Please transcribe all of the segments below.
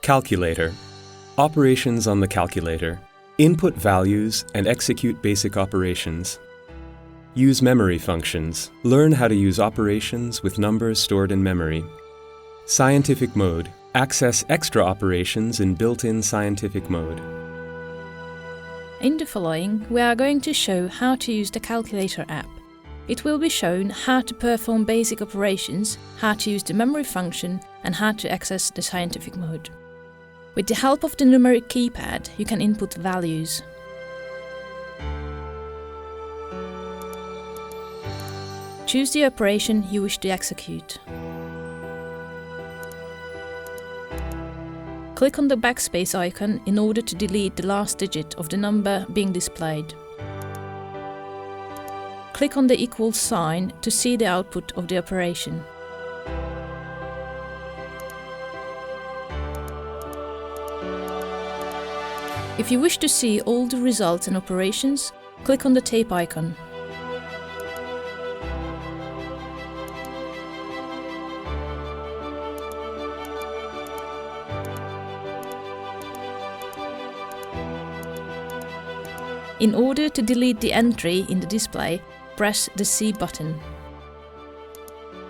Calculator. Operations on the calculator. Input values and execute basic operations. Use memory functions. Learn how to use operations with numbers stored in memory. Scientific mode. Access extra operations in built-in scientific mode. In the following, we are going to show how to use the Calculator app. It will be shown how to perform basic operations, how to use the memory function, and how to access the scientific mode. With the help of the numeric keypad, you can input values. Choose the operation you wish to execute. Click on the backspace icon in order to delete the last digit of the number being displayed. Click on the equals sign to see the output of the operation. If you wish to see all the results and operations, click on the tape icon. In order to delete the entry in the display, press the C button.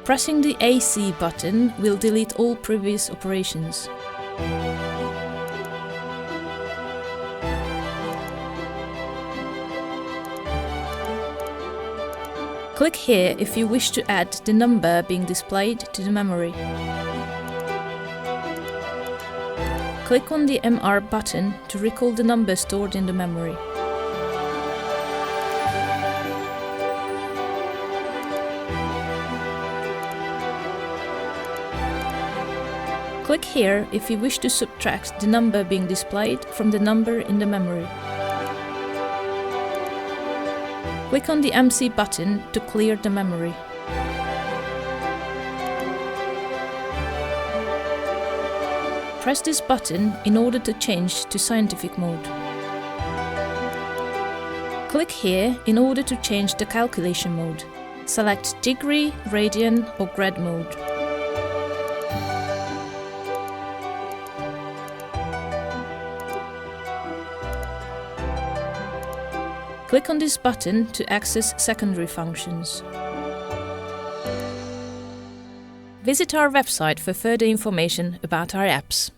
Pressing the AC button will delete all previous operations. Click here if you wish to add the number being displayed to the memory. Click on the MR button to recall the number stored in the memory. Click here if you wish to subtract the number being displayed from the number in the memory. Click on the MC button to clear the memory. Press this button in order to change to scientific mode. Click here in order to change the calculation mode. Select degree, radian or grad mode. Click on this button to access secondary functions. Visit our website for further information about our apps.